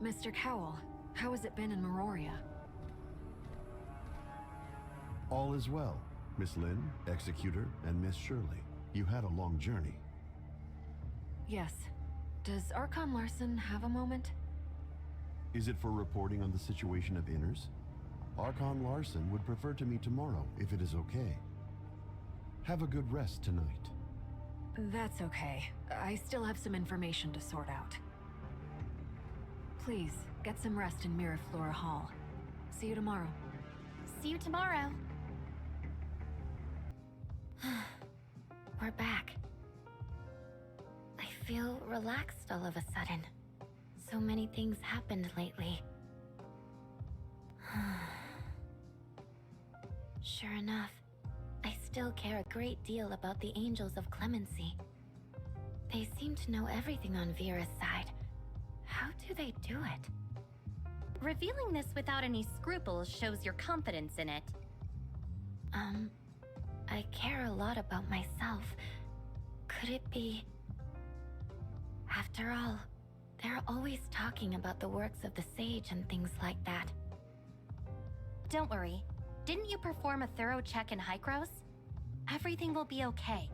Mr. Cowell, how has it been in Honoria? All is well, Miss Lin, Executor, and Miss Shirley. You had a long journey. Yes. Does Archon Larson have a moment? Is it for reporting on the situation of Innars? Archon Larson would prefer to meet tomorrow, if it is okay. Have a good rest tonight. That's okay. I still have some information to sort out. Please, get some rest in Miraflora Hall. See you tomorrow. See you tomorrow. We're back. I feel relaxed all of a sudden. So many things happened lately. Sure enough, I still care a great deal about the Angels of Clemency. They seem to know everything on Vera's side. How do they do it? Revealing this without any scruples shows your confidence in it. I care a lot about myself. Could it be... After all, they're always talking about the works of the Sage and things like that. Don't worry. Didn't you perform a thorough check in Hykros? Everything will be okay.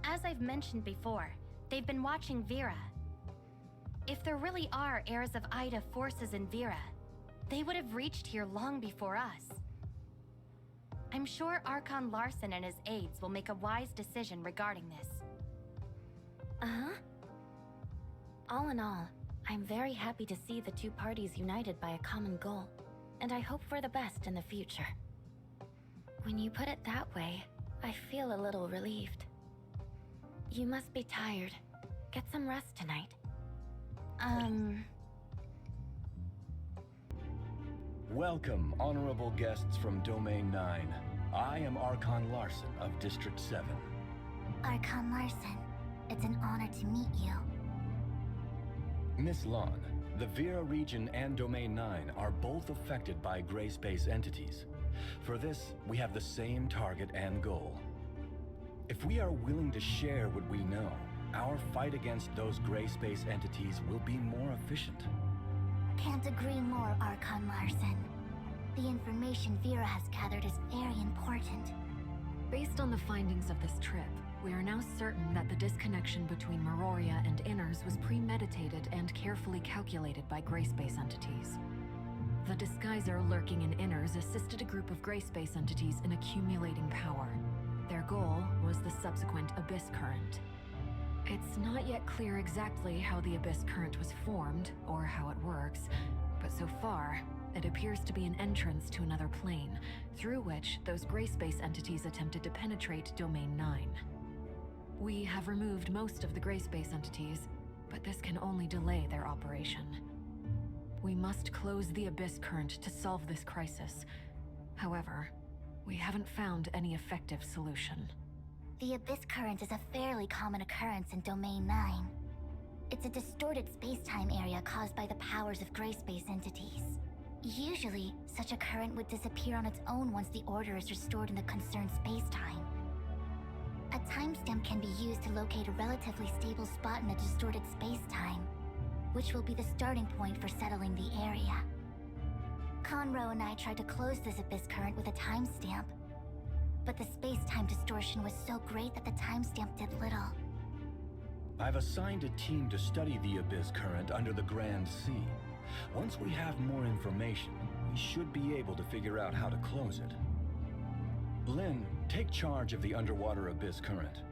As I've mentioned before, they've been watching Vera. If there really are heirs of Ida forces in Vera, they would have reached here long before us. I'm sure Archon Larson and his aides will make a wise decision regarding this. Uh-huh. All in all, I'm very happy to see the two parties united by a common goal, and I hope for the best in the future. When you put it that way, I feel a little relieved. You must be tired. Get some rest tonight. Welcome, honorable guests from Domain 9. I am Archon Larson of District 7. Archon Larson, it's an honor to meet you. Miss Lon, the Vera region and Domain 9 are both affected by gray space entities. For this, we have the same target and goal. If we are willing to share what we know, our fight against those gray space entities will be more efficient. Can't agree more, Archon Larson. The information Vera has gathered is very important. Based on the findings of this trip, we are now certain that the disconnection between Honoria and Innars was premeditated and carefully calculated by gray space entities. The disguiser lurking in Innars assisted a group of gray space entities in accumulating power. Their goal was the subsequent Abyss Current. It's not yet clear exactly how the Abyss Current was formed, or how it works, but so far, it appears to be an entrance to another plane, through which those gray space entities attempted to penetrate Domain 9. We have removed most of the gray space entities, but this can only delay their operation. We must close the Abyss Current to solve this crisis. However, we haven't found any effective solution. The Abyss Current is a fairly common occurrence in Domain 9. It's a distorted space-time area caused by the powers of gray space entities. Usually, such a current would disappear on its own once the order is restored in the concerned space-time. A timestamp can be used to locate a relatively stable spot in a distorted space-time, which will be the starting point for settling the area. Conroe and I tried to close this Abyss Current with a timestamp, but the space-time distortion was so great that the timestamp did little. I've assigned a team to study the Abyss Current under the Grand Sea. Once we have more information, we should be able to figure out how to close it. Lin, take charge of the underwater Abyss Current.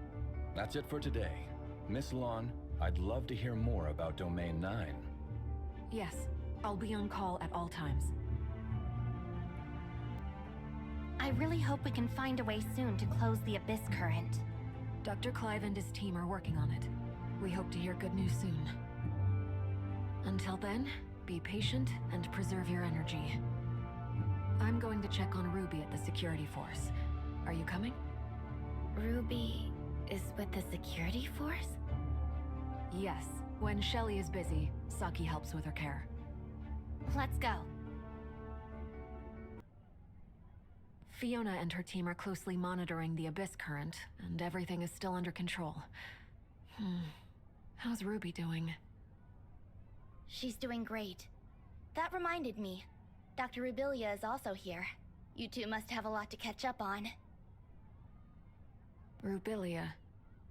That's it for today. Miss Lon, I'd love to hear more about Domain 9. Yes, I'll be on call at all times. I really hope we can find a way soon to close the Abyss Current. Dr. Clive and his team are working on it. We hope to hear good news soon. Until then, be patient and preserve your energy. I'm going to check on Ruby at the security force. Are you coming? Ruby is with the security force? Yes. When Shelly is busy, Saki helps with her care. Let's go. Fiona and her team are closely monitoring the Abyss Current, and everything is still under control. How's Ruby doing? She's doing great. That reminded me. Dr. Rubilia is also here. You two must have a lot to catch up on. Rubilia.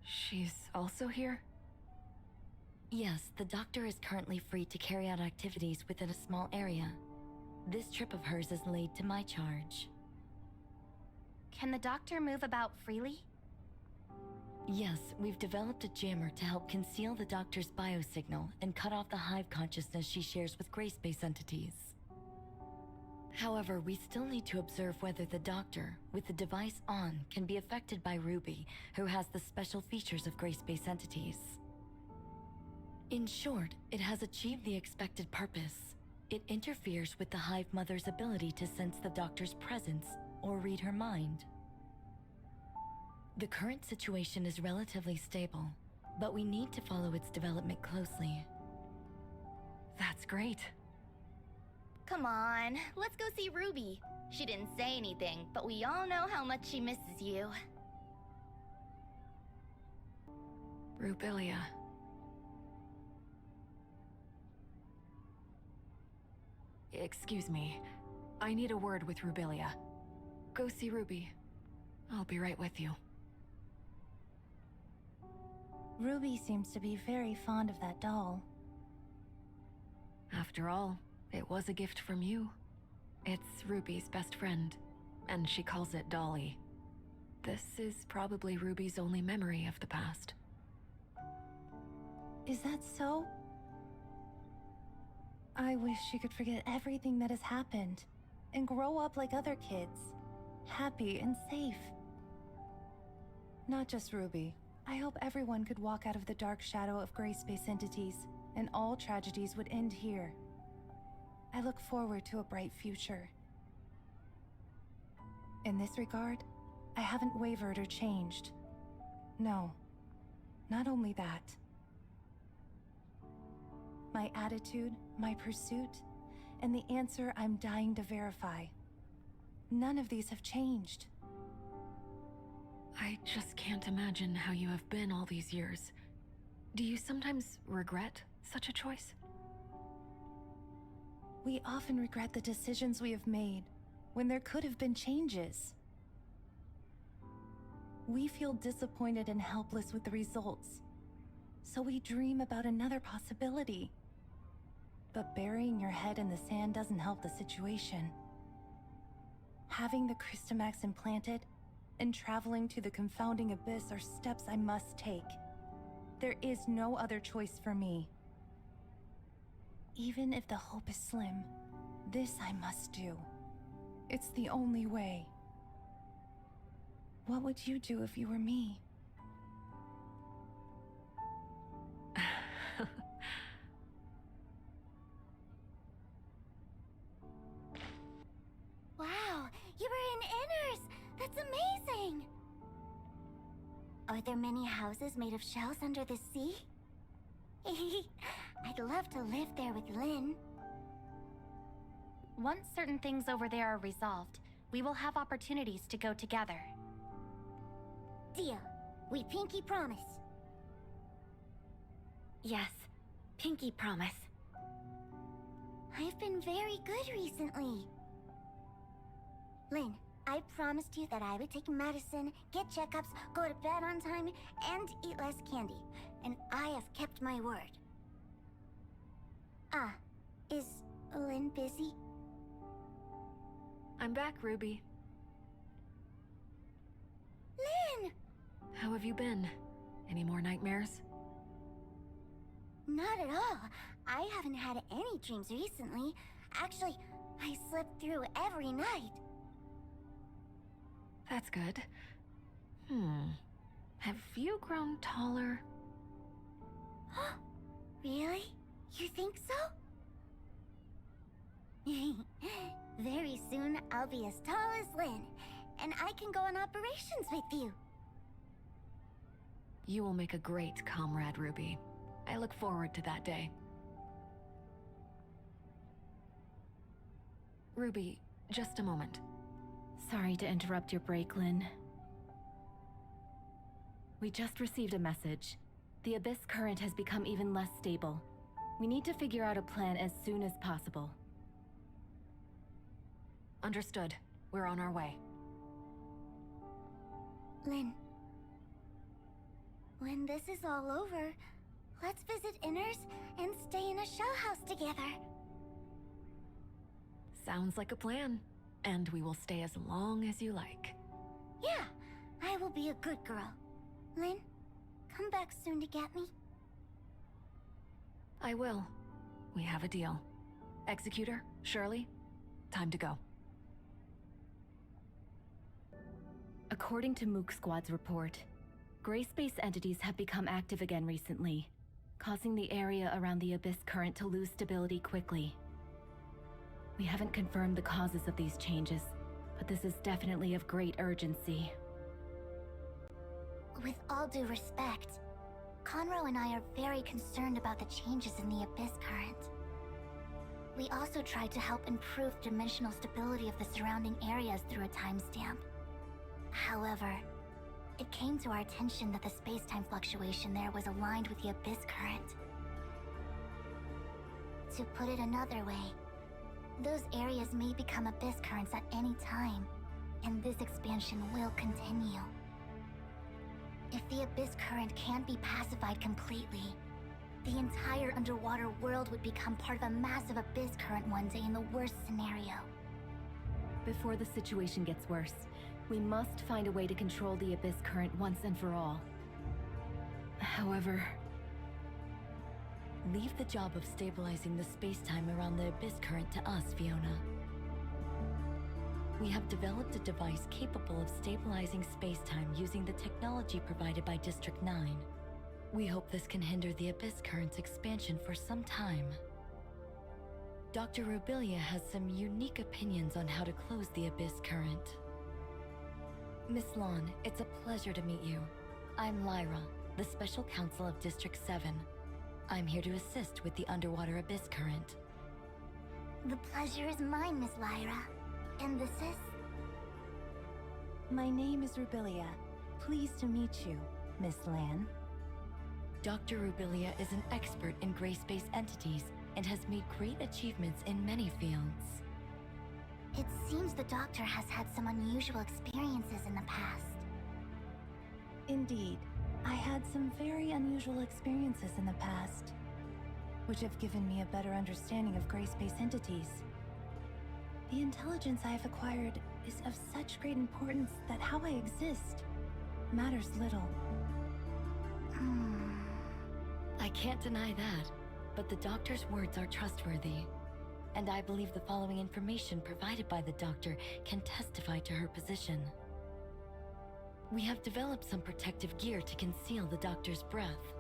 She's also here? Yes, the doctor is currently free to carry out activities within a small area. This trip of hers is laid to my charge. Can the doctor move about freely? Yes, we've developed a jammer to help conceal the doctor's biosignal and cut off the hive consciousness she shares with gray space entities. However, we still need to observe whether the doctor, with the device on, can be affected by Ruby, who has the special features of gray space entities. In short, it has achieved the expected purpose. It interferes with the Hive Mother's ability to sense the doctor's presence or read her mind. The current situation is relatively stable, but we need to follow its development closely. That's great. Come on, let's go see Ruby. She didn't say anything, but we all know how much she misses you. Rubilia. Excuse me. I need a word with Rubilia. Go see Ruby. I'll be right with you. Ruby seems to be very fond of that doll. After all, it was a gift from you. It's Ruby's best friend, and she calls it Dolly. This is probably Ruby's only memory of the past. Is that so? I wish she could forget everything that has happened and grow up like other kids, happy and safe. Not just Ruby. I hope everyone could walk out of the dark shadow of gray space entities, and all tragedies would end here. I look forward to a bright future. In this regard, I haven't wavered or changed. No, not only that. My attitude, my pursuit, and the answer I'm dying to verify. None of these have changed. I just can't imagine how you have been all these years. Do you sometimes regret such a choice? We often regret the decisions we have made, when there could have been changes. We feel disappointed and helpless with the results, so we dream about another possibility. But burying your head in the sand doesn't help the situation. Having the Crystamax implanted and traveling to the confounding abyss are steps I must take. There is no other choice for me. Even if the hope is slim, this I must do. It's the only way. What would you do if you were me? Wow, you were in Innars! That's amazing! Are there many houses made of shells under the sea? I'd love to live there with Lynn. Once certain things over there are resolved, we will have opportunities to go together. Deal. We pinky promise. Yes, pinky promise. I've been very good recently. Lynn, I promised you that I would take medicine, get checkups, go to bed on time, and eat less candy. And I have kept my word. Ah, is Lynn busy? I'm back, Ruby. Lynn! How have you been? Any more nightmares? Not at all. I haven't had any dreams recently. Actually, I slept through every night. That's good. Have you grown taller? Really? You think so? Very soon, I'll be as tall as Lynn, and I can go on operations with you. You will make a great comrade, Ruby. I look forward to that day. Ruby, just a moment. Sorry to interrupt your break, Lynn. We just received a message. The Abyss current has become even less stable. We need to figure out a plan as soon as possible. Understood. We're on our way. Lynn. When this is all over, let's visit Innars and stay in a shell house together. Sounds like a plan. And we will stay as long as you like. Yeah, I will be a good girl. Lynn, come back soon to get me. I will. We have a deal. Executor, Shirley, time to go. According to Mook Squad's report, gray space entities have become active again recently, causing the area around the Abyss current to lose stability quickly. We haven't confirmed the causes of these changes, but this is definitely of great urgency. With all due respect, Conroe and I are very concerned about the changes in the Abyss current. We also tried to help improve dimensional stability of the surrounding areas through a timestamp. However, it came to our attention that the space-time fluctuation there was aligned with the Abyss current. To put it another way, those areas may become Abyss currents at any time, and this expansion will continue. If the Abyss current can't be pacified completely, the entire underwater world would become part of a massive Abyss current one day in the worst scenario. Before the situation gets worse, we must find a way to control the Abyss current once and for all. However, leave the job of stabilizing the space-time around the Abyss current to us, Fiona. We have developed a device capable of stabilizing space-time using the technology provided by District 9. We hope this can hinder the Abyss current's expansion for some time. Dr. Robilia has some unique opinions on how to close the Abyss current. Miss Lon, it's a pleasure to meet you. I'm Lyra, the Special Counsel of District 7. I'm here to assist with the underwater Abyss current. The pleasure is mine, Miss Lyra. And this is? My name is Rubilia. Pleased to meet you, Miss Lan. Dr. Rubilia is an expert in gray space entities and has made great achievements in many fields. It seems the Doctor has had some unusual experiences in the past. Indeed, I had some very unusual experiences in the past, which have given me a better understanding of gray space entities. The intelligence I have acquired is of such great importance that how I exist matters little. I can't deny that, but the Doctor's words are trustworthy. And I believe the following information provided by the Doctor can testify to her position. We have developed some protective gear to conceal the Doctor's breath.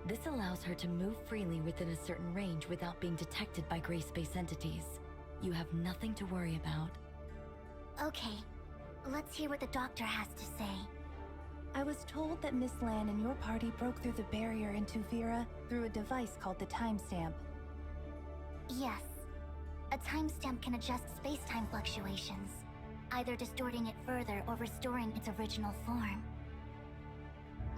This allows her to move freely within a certain range without being detected by gray space entities. You have nothing to worry about. Okay, let's hear what the Doctor has to say. I was told that Miss Lan and your party broke through the barrier into Vera through a device called the timestamp. Yes. A timestamp can adjust space-time fluctuations, either distorting it further or restoring its original form.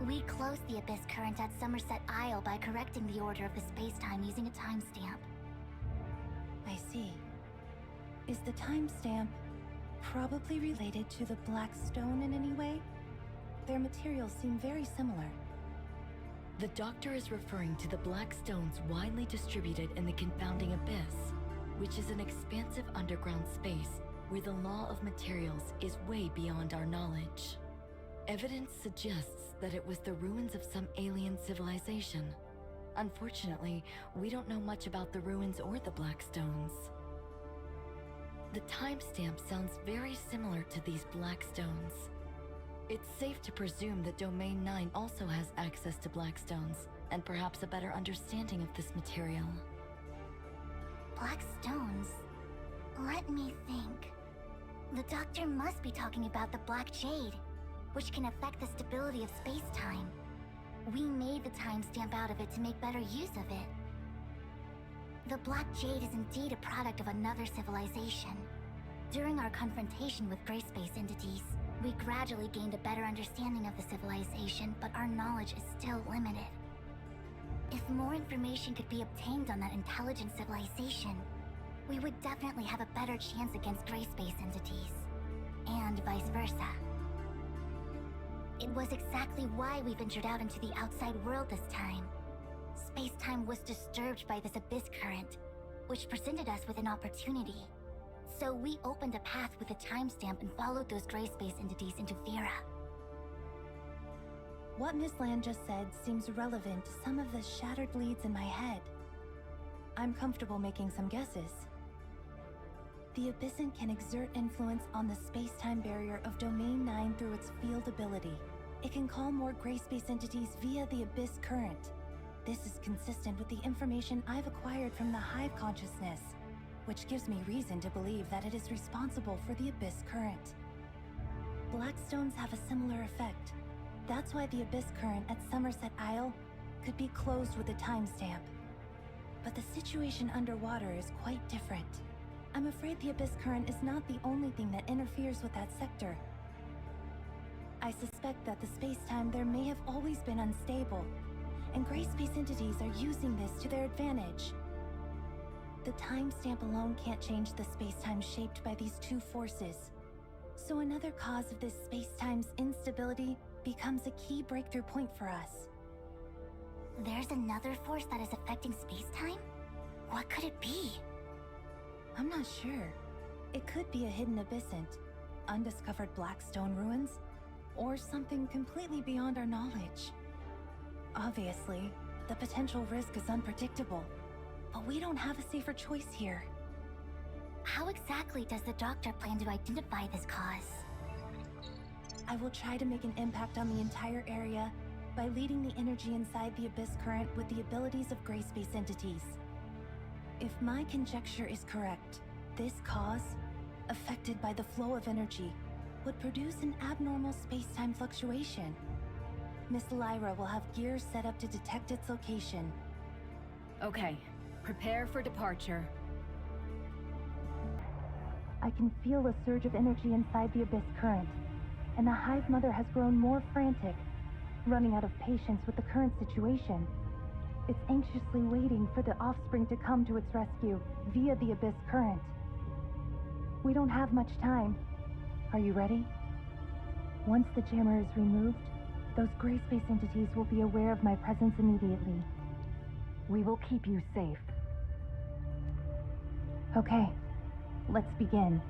We closed the Abyss current at Somerset Isle by correcting the order of the space-time using a timestamp. I see. Is the timestamp probably related to the Black Stone in any way? Their materials seem very similar. The Doctor is referring to the Black Stones widely distributed in the Confounding Abyss, which is an expansive underground space where the law of materials is way beyond our knowledge. Evidence suggests that it was the ruins of some alien civilization. Unfortunately, we don't know much about the ruins or the Black Stones. The timestamp sounds very similar to these Black Stones. It's safe to presume that Domain 9 also has access to Black Stones, and perhaps a better understanding of this material. Black stones? Let me think. The Doctor must be talking about the Black Jade, which can affect the stability of space-time. We made the timestamp out of it to make better use of it. The Black Jade is indeed a product of another civilization. During our confrontation with gray space entities, we gradually gained a better understanding of the civilization, but our knowledge is still limited. If more information could be obtained on that intelligent civilization, we would definitely have a better chance against gray space entities. And vice versa. It was exactly why we ventured out into the outside world this time. Space-time was disturbed by this abyss current, which presented us with an opportunity. So we opened a path with a timestamp and followed those gray space entities into Vera. What Miss Land just said seems relevant to some of the shattered leads in my head. I'm comfortable making some guesses. The Abyssant can exert influence on the space-time barrier of Domain 9 through its field ability. It can call more gray space entities via the Abyss current. This is consistent with the information I've acquired from the Hive consciousness, which gives me reason to believe that it is responsible for the Abyss current. Blackstones have a similar effect. That's why the Abyss current at Somerset Isle could be closed with a timestamp. But the situation underwater is quite different. I'm afraid the Abyss current is not the only thing that interferes with that sector. I suspect that the space-time there may have always been unstable, and gray space entities are using this to their advantage. The timestamp alone can't change the space-time shaped by these two forces. So another cause of this space-time's instability becomes a key breakthrough point for us. There's another force that is affecting space-time? What could it be? I'm not sure. It could be a hidden abyssant, undiscovered Blackstone ruins, or something completely beyond our knowledge. Obviously, the potential risk is unpredictable, but we don't have a safer choice here. How exactly does the Doctor plan to identify this cause? I will try to make an impact on the entire area by leading the energy inside the Abyss current with the abilities of gray space entities. If my conjecture is correct, this cause, affected by the flow of energy, would produce an abnormal space-time fluctuation. Miss Lyra will have gears set up to detect its location. Okay, prepare for departure. I can feel a surge of energy inside the Abyss current, and the Hive Mother has grown more frantic, running out of patience with the current situation. It's anxiously waiting for the offspring to come to its rescue via the Abyss current. We don't have much time. Are you ready? Once the jammer is removed, those gray space entities will be aware of my presence immediately. We will keep you safe. Okay, let's begin.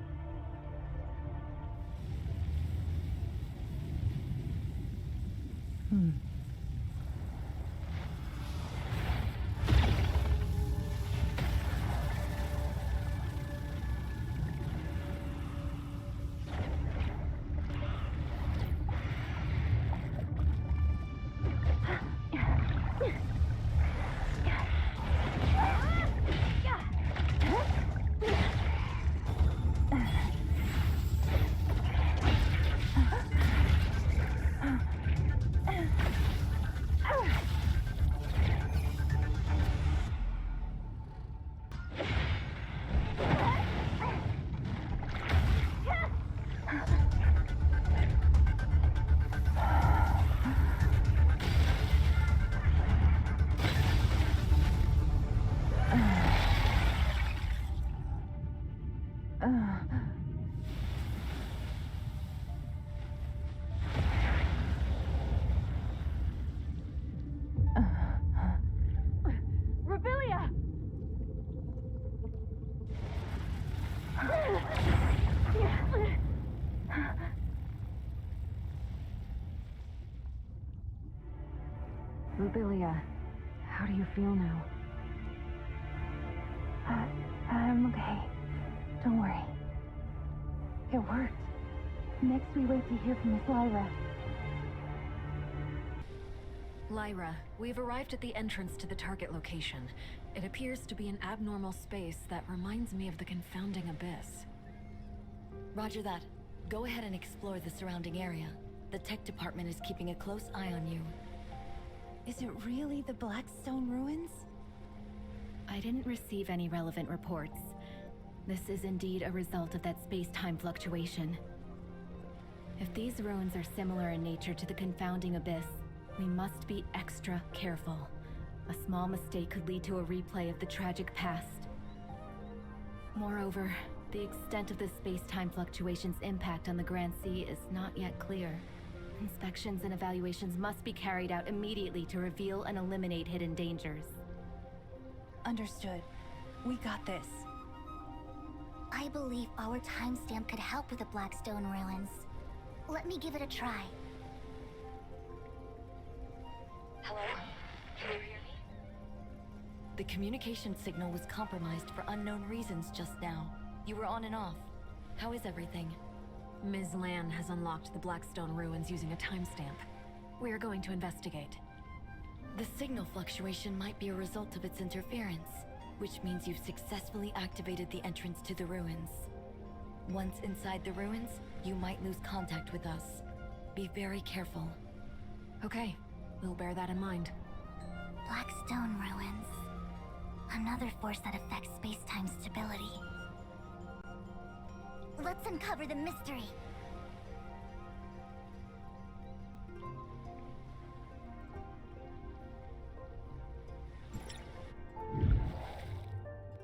Rubilia, how do you feel now? I'm okay. Don't worry. It worked. Next, we wait to hear from Miss Lyra. Lyra, we've arrived at the entrance to the target location. It appears to be an abnormal space that reminds me of the confounding abyss. Roger that. Go ahead and explore the surrounding area. The tech department is keeping a close eye on you. Is it really the Blackstone ruins? I didn't receive any relevant reports. This is indeed a result of that space-time fluctuation. If these ruins are similar in nature to the confounding abyss, we must be extra careful. A small mistake could lead to a replay of the tragic past. Moreover, the extent of the space-time fluctuation's impact on the Grand Sea is not yet clear. Inspections and evaluations must be carried out immediately to reveal and eliminate hidden dangers. Understood. We got this. I believe our timestamp could help with the Blackstone ruins. Let me give it a try. Hello? Can you hear me? The communication signal was compromised for unknown reasons just now. You were on and off. How is everything? Ms. Lan has unlocked the Blackstone ruins using a timestamp. We are going to investigate. The signal fluctuation might be a result of its interference, which means you've successfully activated the entrance to the ruins. Once inside the ruins, you might lose contact with us. Be very careful. Okay, we'll bear that in mind. Blackstone ruins. Another force that affects space-time stability. Let's uncover the mystery.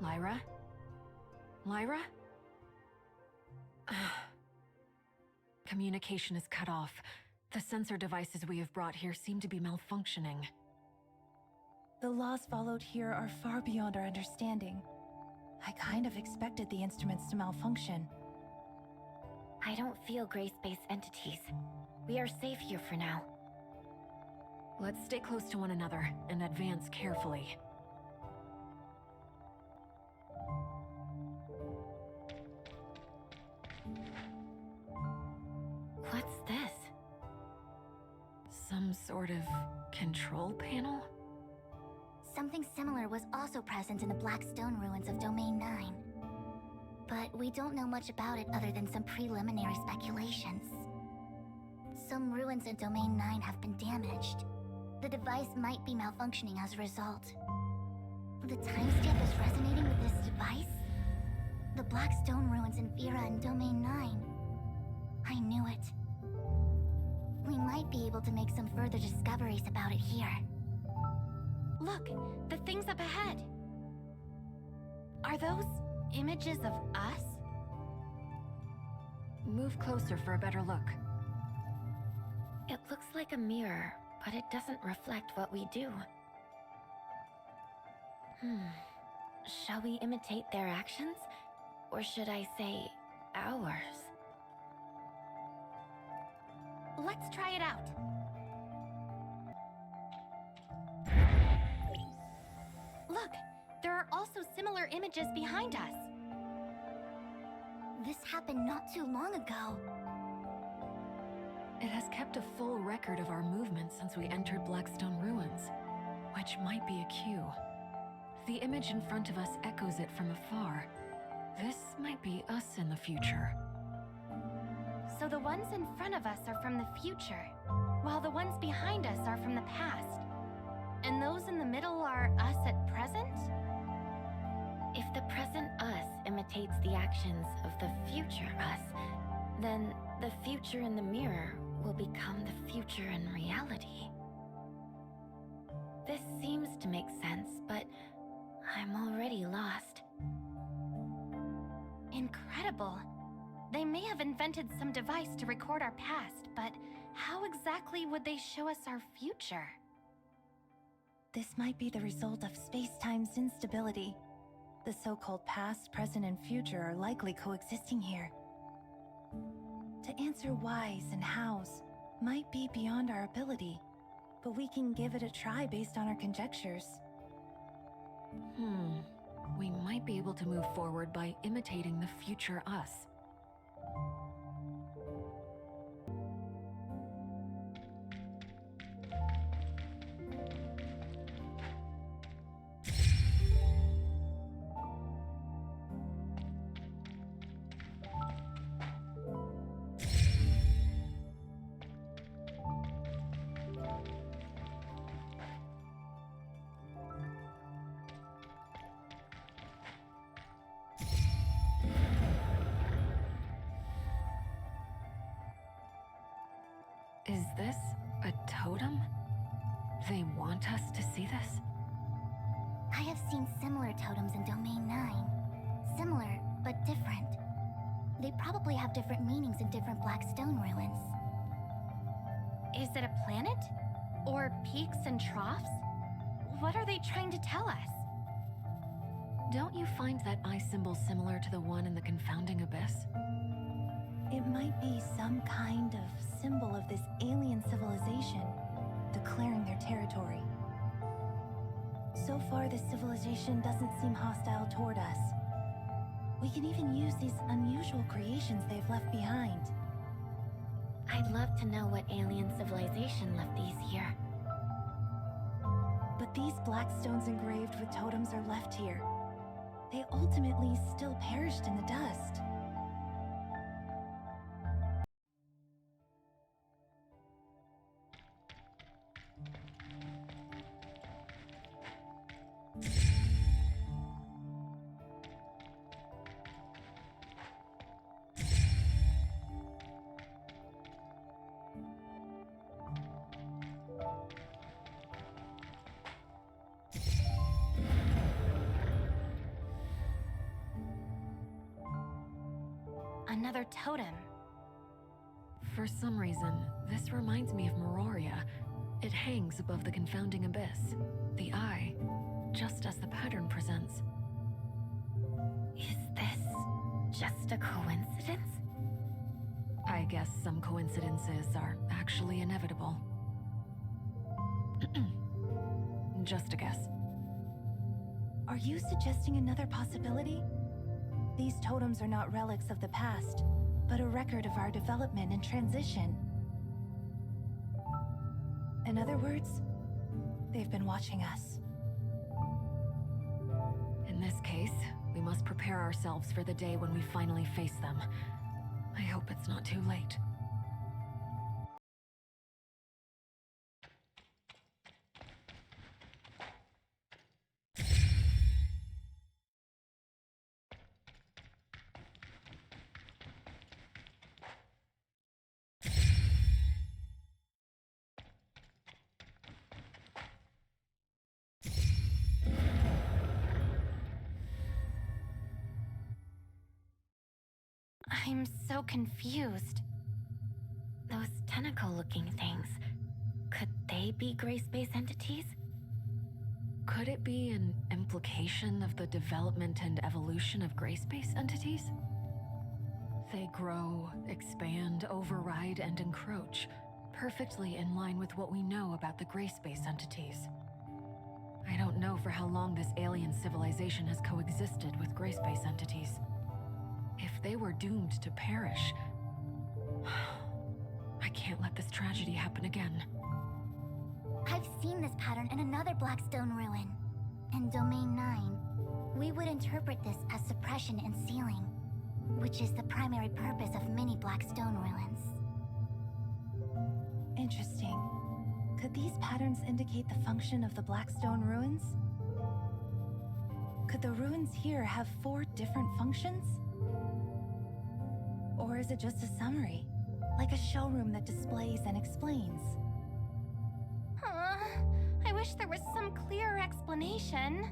Lyra? Lyra? Communication is cut off. The sensor devices we have brought here seem to be malfunctioning. The laws followed here are far beyond our understanding. I kind of expected the instruments to malfunction. I don't feel gray-space entities. We are safe here for now. Let's stay close to one another and advance carefully. What's this? Some sort of control panel? Something similar was also present in the Blackstone ruins of Domain 9. But we don't know much about it other than some preliminary speculations. Some ruins in Domain 9 have been damaged. The device might be malfunctioning as a result. The timestamp is resonating with this device? The Blackstone ruins in Vera and Domain 9. I knew it. We might be able to make some further discoveries about it here. Look, the things up ahead. Are those images of us? Move closer for a better look. It looks like a mirror, but it doesn't reflect what we do. Shall we imitate their actions? Or should I say, ours? Let's try it out. Look, there are also similar images behind us. This happened not too long ago. It has kept a full record of our movements since we entered Blackstone ruins, which might be a cue. The image in front of us echoes it from afar. This might be us in the future. So the ones in front of us are from the future, while the ones behind us are from the past. And those in the middle are us at present? If the present us imitates the actions of the future us, then the future in the mirror will become the future in reality. This seems to make sense, but I'm already lost. Incredible. They may have invented some device to record our past, but how exactly would they show us our future? This might be the result of space-time's instability. The so-called past, present, and future are likely coexisting here. To answer whys and hows might be beyond our ability, but we can give it a try based on our conjectures. We might be able to move forward by imitating the future us. Is this a totem? They want us to see this? I have seen similar totems in Domain 9. Similar, but different. They probably have different meanings in different black stone ruins. Is it a planet? Or peaks and troughs? What are they trying to tell us? Don't you find that eye symbol similar to the one in the confounding abyss? It might be some kind of symbol of this alien civilization, declaring their territory. So far, this civilization doesn't seem hostile toward us. We can even use these unusual creations they've left behind. I'd love to know what alien civilization left these here. But these black stones engraved with totems are left here. They ultimately still perished in the dust. Another totem. For some reason, this reminds me of Meroria. It hangs above the confounding abyss, the eye, just as the pattern presents. Is this just a coincidence? I guess some coincidences are actually inevitable. Just a guess. Are you suggesting another possibility? These totems are not relics of the past, but a record of our development and transition. In other words, they've been watching us. In this case, we must prepare ourselves for the day when we finally face them. I hope it's not too late. I'm so confused. Those tentacle-looking things, could they be gray space entities? Could it be an implication of the development and evolution of gray space entities? They grow, expand, override, and encroach, perfectly in line with what we know about the gray space entities. I don't know for how long this alien civilization has coexisted with gray space entities. If they were doomed to perish, I can't let this tragedy happen again. I've seen this pattern in another Blackstone ruin. In Domain 9, we would interpret this as suppression and sealing, which is the primary purpose of many Blackstone ruins. Interesting. Could these patterns indicate the function of the Blackstone ruins? Could the ruins here have 4 different functions? Or is it just a summary? Like a showroom that displays and explains? I wish there was some clearer explanation.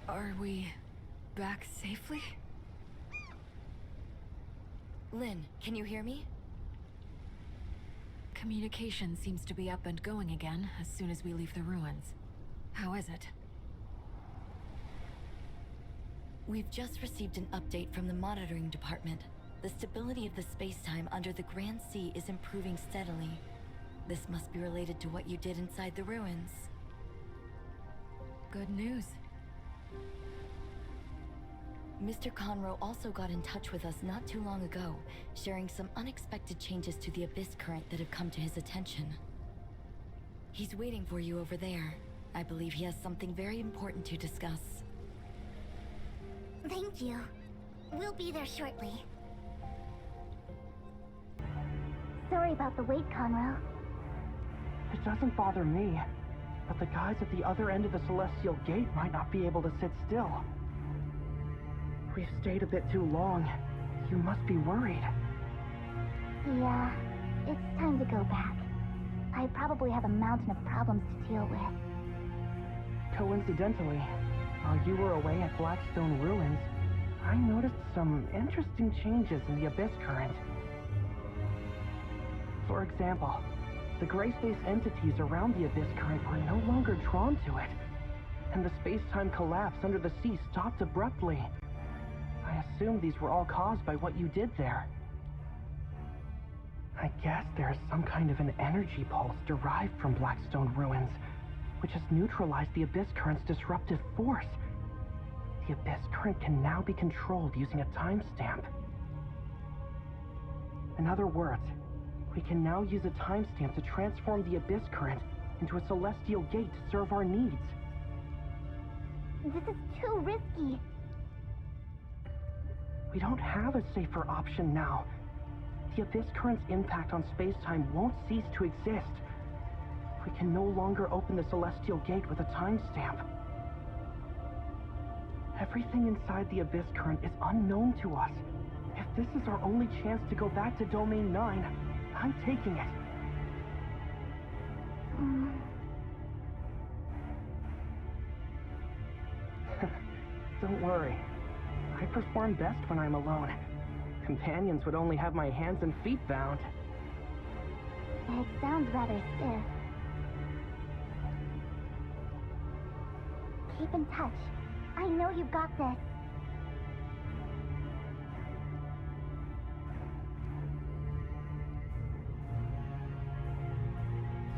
Are we back safely? Lynn, can you hear me? Communication seems to be up and going again as soon as we leave the ruins. How is it? We've just received an update from the monitoring department. The stability of the space-time under the Grand Sea is improving steadily. This must be related to what you did inside the ruins. Good news. Mr. Conroe also got in touch with us not too long ago, sharing some unexpected changes to the Abyss current that have come to his attention. He's waiting for you over there. I believe he has something very important to discuss. Thank you. We'll be there shortly. Sorry about the wait, Conroe. It doesn't bother me, but the guys at the other end of the Celestial Gate might not be able to sit still. We've stayed a bit too long. You must be worried. Yeah, it's time to go back. I probably have a mountain of problems to deal with. Coincidentally, while you were away at Blackstone Ruins, I noticed some interesting changes in the Abyss current. For example, the gray space entities around the Abyss current were no longer drawn to it, and the space-time collapse under the sea stopped abruptly. I assume these were all caused by what you did there. I guess there is some kind of an energy pulse derived from Blackstone Ruins, which has neutralized the Abyss current's disruptive force. The Abyss current can now be controlled using a timestamp. In other words, we can now use a timestamp to transform the Abyss current into a celestial gate to serve our needs. This is too risky. We don't have a safer option now. The Abyss current's impact on space-time won't cease to exist. We can no longer open the celestial gate with a timestamp. Everything inside the Abyss current is unknown to us. If this is our only chance to go back to Domain 9, I'm taking it. Don't worry. I perform best when I'm alone. Companions would only have my hands and feet bound. It sounds rather stiff. Keep in touch. I know you've got this.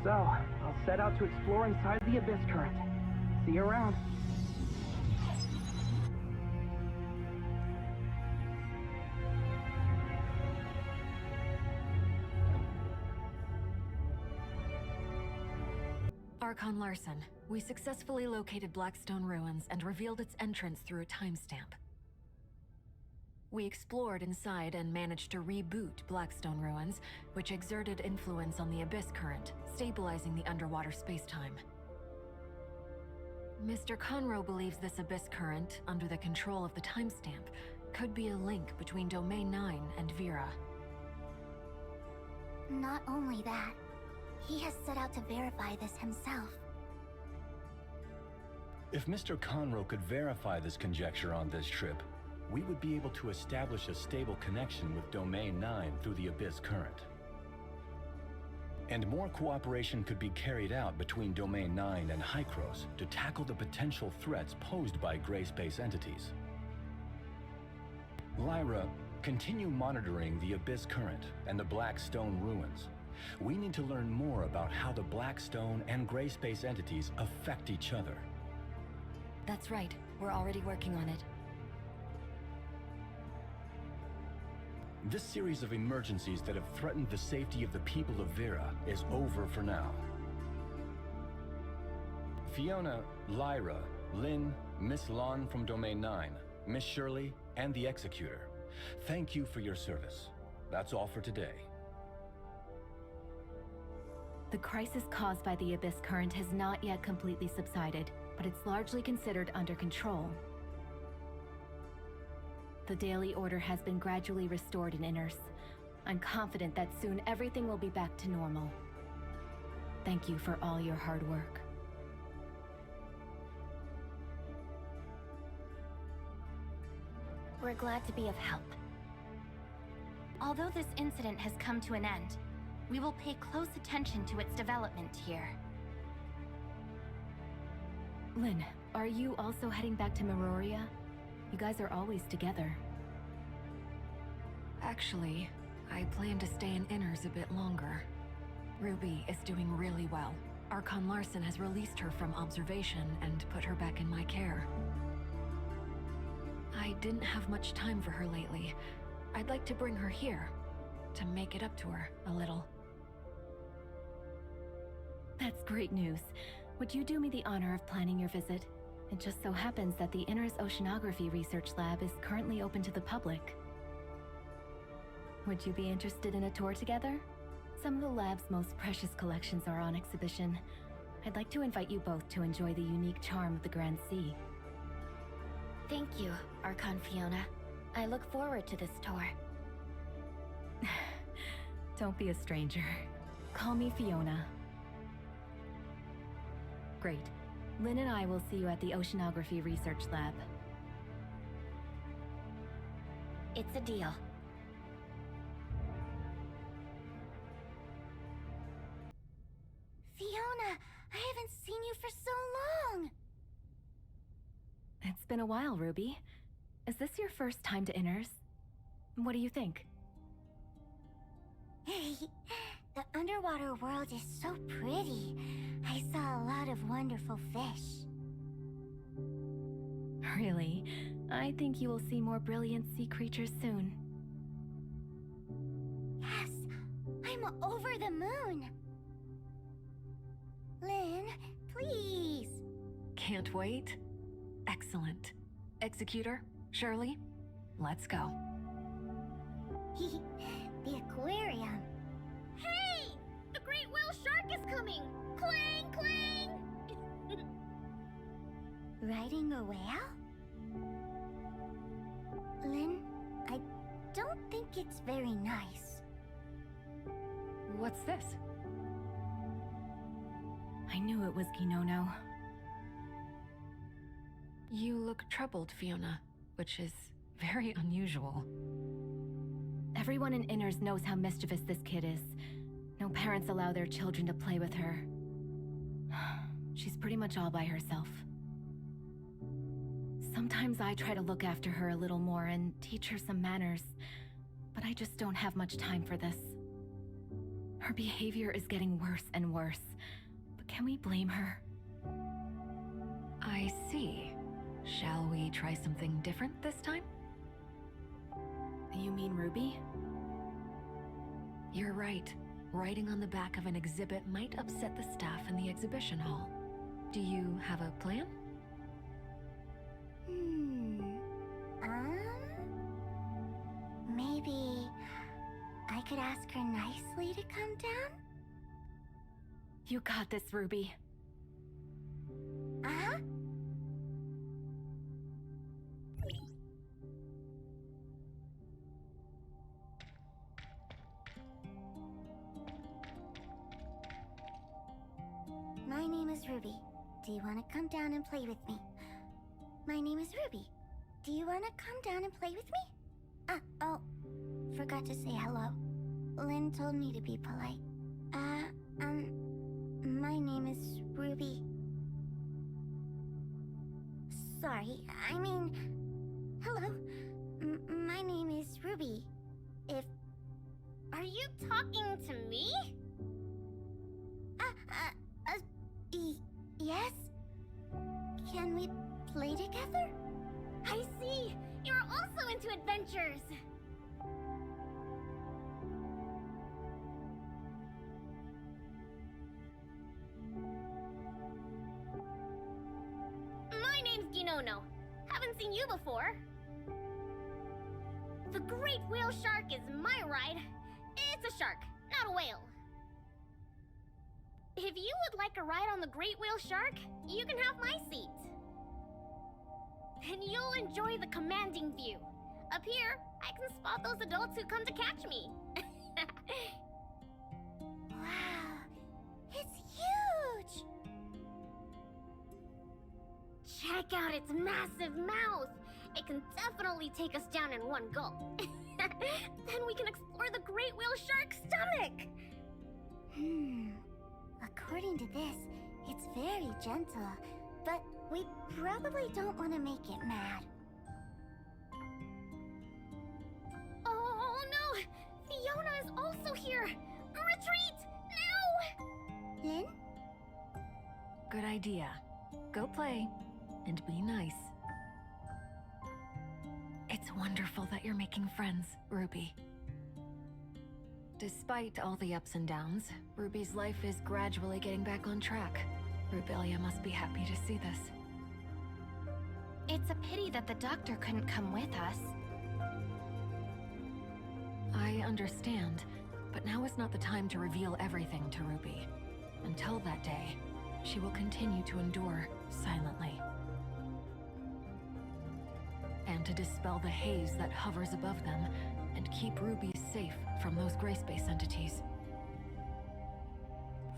So, I'll set out to explore inside the Abyss current. See you around. Archon Larson, we successfully located Blackstone Ruins and revealed its entrance through a timestamp. We explored inside and managed to reboot Blackstone Ruins, which exerted influence on the Abyss current, stabilizing the underwater spacetime. Mr. Conroe believes this Abyss current, under the control of the timestamp, could be a link between Domain 9 and Vera. Not only that, he has set out to verify this himself. If Mr. Conroe could verify this conjecture on this trip, we would be able to establish a stable connection with Domain 9 through the Abyss current. And more cooperation could be carried out between Domain 9 and Hykros to tackle the potential threats posed by gray space entities. Lyra, continue monitoring the Abyss current and the Blackstone ruins. We need to learn more about how the Blackstone and gray space entities affect each other. That's right. We're already working on it. This series of emergencies that have threatened the safety of the people of Vera is over for now. Fiona, Lyra, Lynn, Miss Lon from Domain 9, Miss Shirley, and the Executor, thank you for your service. That's all for today. The crisis caused by the Abyss current has not yet completely subsided, but it's largely considered under control. The daily order has been gradually restored in Innars. I'm confident that soon everything will be back to normal. Thank you for all your hard work. We're glad to be of help. Although this incident has come to an end, we will pay close attention to its development here. Lynn, are you also heading back to Honoria? You guys are always together. Actually, I plan to stay in Innars a bit longer. Ruby is doing really well. Archon Larson has released her from observation and put her back in my care. I didn't have much time for her lately. I'd like to bring her here, to make it up to her a little. That's great news. Would you do me the honor of planning your visit? It just so happens that the Innars Oceanography Research Lab is currently open to the public. Would you be interested in a tour together? Some of the lab's most precious collections are on exhibition. I'd like to invite you both to enjoy the unique charm of the Grand Sea. Thank you, Archon Fiona. I look forward to this tour. Don't be a stranger. Call me Fiona. Great. Lynn and I will see you at the Oceanography Research Lab. It's a deal. Fiona, I haven't seen you for so long! It's been a while, Ruby. Is this your first time to Innars? What do you think? Hey, the underwater world is so pretty. I saw a lot of wonderful fish. Really? I think you will see more brilliant sea creatures soon. Yes, I'm over the moon. Lynn, please. Can't wait. Excellent. Executor, Shirley, let's go. The aquarium. Hey! The great whale shark is coming! Clang, clang! Riding a whale? Lynn, I don't think it's very nice. What's this? I knew it was Ginono. You look troubled, Fiona, which is very unusual. Everyone in Innars knows how mischievous this kid is. No parents allow their children to play with her. She's pretty much all by herself. Sometimes I try to look after her a little more and teach her some manners, but I just don't have much time for this. Her behavior is getting worse and worse, but can we blame her? I see. Shall we try something different this time? You mean Ruby? You're right. Riding on the back of an exhibit might upset the staff in the exhibition hall. Do you have a plan? Maybe I could ask her nicely to come down? You got this, Ruby. Uh-huh. My name is Ruby. Do you want to come down and play with me? My name is Ruby. Do you want to come down and play with me? Oh, forgot to say hello. Lynn told me to be polite. My name is Ruby. Sorry, I mean, hello. My name is Ruby. Are you talking to me? Yes? Can we play together? I see! You're also into adventures! My name's Ginono. Haven't seen you before. The great whale shark is my ride. It's a shark, not a whale. If you would like a ride on the great whale shark, you can have my seat. And you'll enjoy the commanding view. Up here, I can spot those adults who come to catch me. Wow, it's huge! Check out its massive mouth. It can definitely take us down in one gulp. Then we can explore the great whale shark's stomach. According to this, it's very gentle, but we probably don't want to make it mad. Retreat! Now! Lin? Good idea. Go play, and be nice. It's wonderful that you're making friends, Ruby. Despite all the ups and downs, Ruby's life is gradually getting back on track. Rubelia must be happy to see this. It's a pity that the doctor couldn't come with us. I understand, but now is not the time to reveal everything to Ruby. Until that day, she will continue to endure silently. And to dispel the haze that hovers above them, and keep Ruby safe from those gray space entities.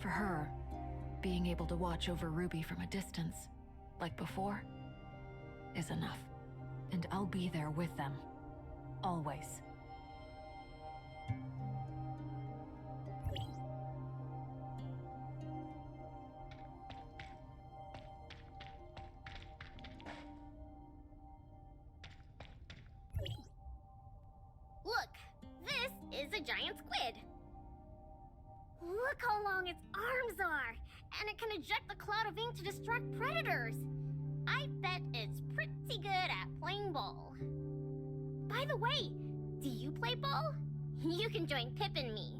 For her, being able to watch over Ruby from a distance, like before, is enough. And I'll be there with them. Always. Look, this is a giant squid. Look how long its arms are, and it can eject a cloud of ink to distract predators. I bet it's pretty good at playing ball. By the way, do you play ball? You can join Pip and me.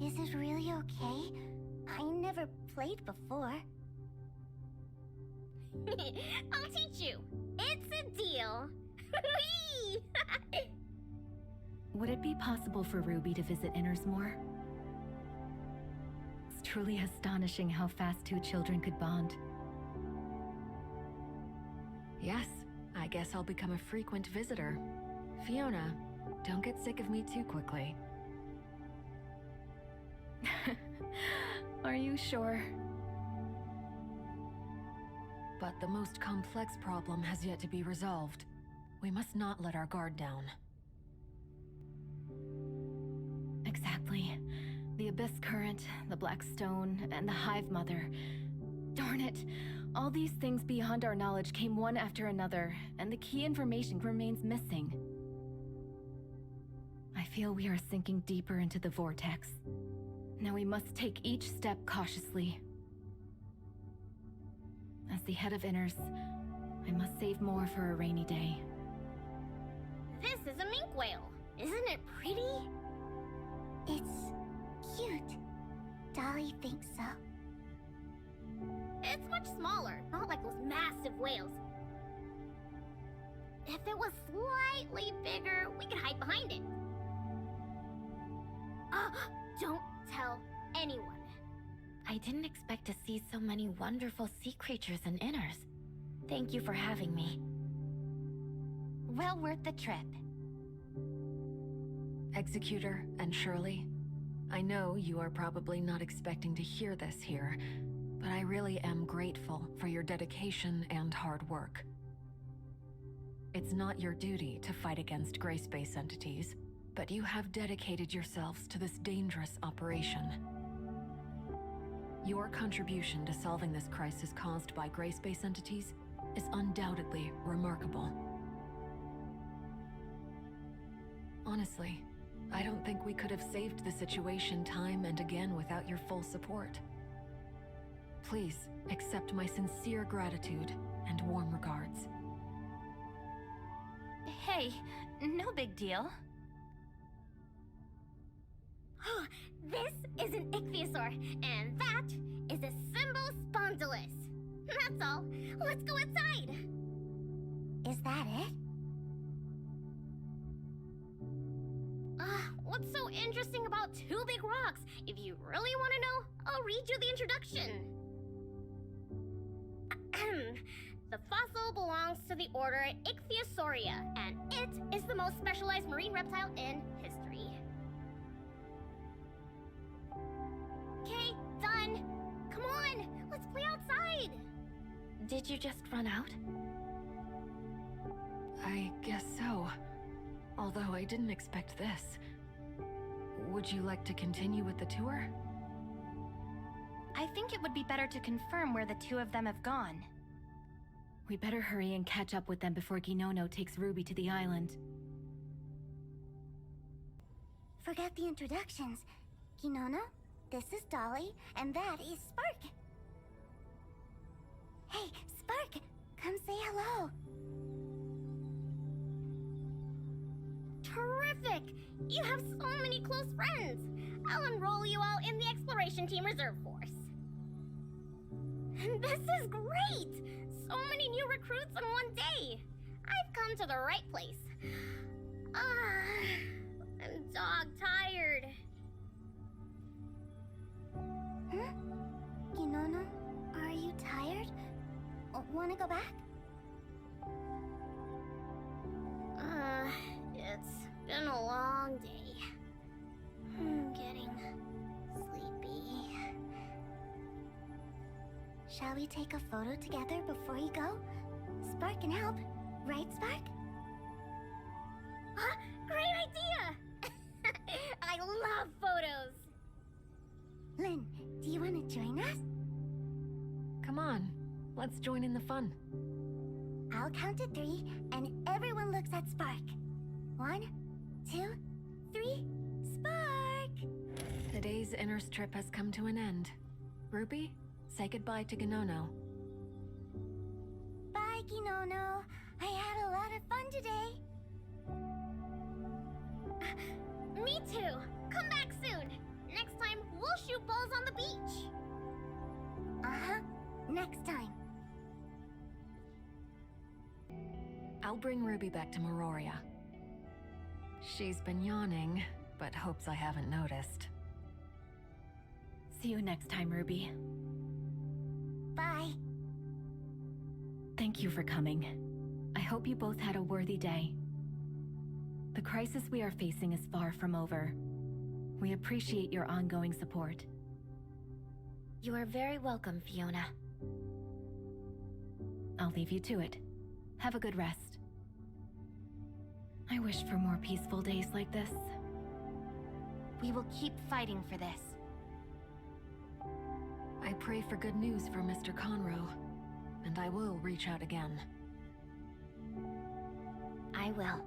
Is it really okay? I never played before. I'll teach you. It's a deal. Whee! Would it be possible for Ruby to visit Innars more? It's truly astonishing how fast two children could bond. Yes, I guess I'll become a frequent visitor. Fiona, don't get sick of me too quickly. Are you sure? But the most complex problem has yet to be resolved. We must not let our guard down. Exactly. The Abyss Current, the Black Stone, and the Hive Mother. Darn it! All these things beyond our knowledge came one after another, and the key information remains missing. I feel we are sinking deeper into the vortex. Now we must take each step cautiously. As the head of Innars, I must save more for a rainy day. This is a mink whale. Isn't it pretty? It's cute. Dolly thinks so. It's much smaller, not like those massive whales. If it was slightly bigger, we could hide behind it. Don't tell anyone. I didn't expect to see so many wonderful sea creatures in Innars. Thank you for having me. Well worth the trip. Executor and Shirley, I know you are probably not expecting to hear this here, but I really am grateful for your dedication and hard work. It's not your duty to fight against gray space entities, but you have dedicated yourselves to this dangerous operation. Your contribution to solving this crisis caused by gray space entities is undoubtedly remarkable. Honestly, I don't think we could have saved the situation time and again without your full support. Please accept my sincere gratitude and warm regards. Hey, no big deal. This is an ichthyosaur, and that is a Symbospondylus. That's all. Let's go inside. Is that it? What's so interesting about two big rocks? If you really want to know, I'll read you the introduction. The fossil belongs to the order Ichthyosauria, and it is the most specialized marine reptile in history. Okay, done. Come on, let's play outside. Did you just run out? I guess so. Although I didn't expect this. Would you like to continue with the tour? I think it would be better to confirm where the two of them have gone. We better hurry and catch up with them before Ginono takes Ruby to the island. Forget the introductions. Kinono, this is Dolly, and that is Spark. Hey, Spark, come say hello. Terrific! You have so many close friends. I'll enroll you all in the Exploration Team Reserve Force. This is great! So many new recruits in one day. I've come to the right place. I'm dog-tired. Huh? Kinono, are you tired? Wanna go back? It's been a long day. I'm getting sleepy. Shall we take a photo together before you go? Spark can help, right, Spark? Huh? Great idea! I love photos! Lynn, do you want to join us? Come on, let's join in the fun. I'll count to 3, and everyone looks at Spark. 1, 2, 3, Spark! Today's Innars trip has come to an end. Ruby, say goodbye to Gnono. Bye, Kinono. I had a lot of fun today. Me too! Come back soon! Next time, we'll shoot balls on the beach! Uh-huh. Next time. I'll bring Ruby back to Honoria. She's been yawning, but hopes I haven't noticed. See you next time, Ruby. Bye. Thank you for coming. I hope you both had a worthy day. The crisis we are facing is far from over. We appreciate your ongoing support. You are very welcome, Fiona. I'll leave you to it. Have a good rest. I wish for more peaceful days like this. We will keep fighting for this. I pray for good news for Mr. Conroe, and I will reach out again. I will.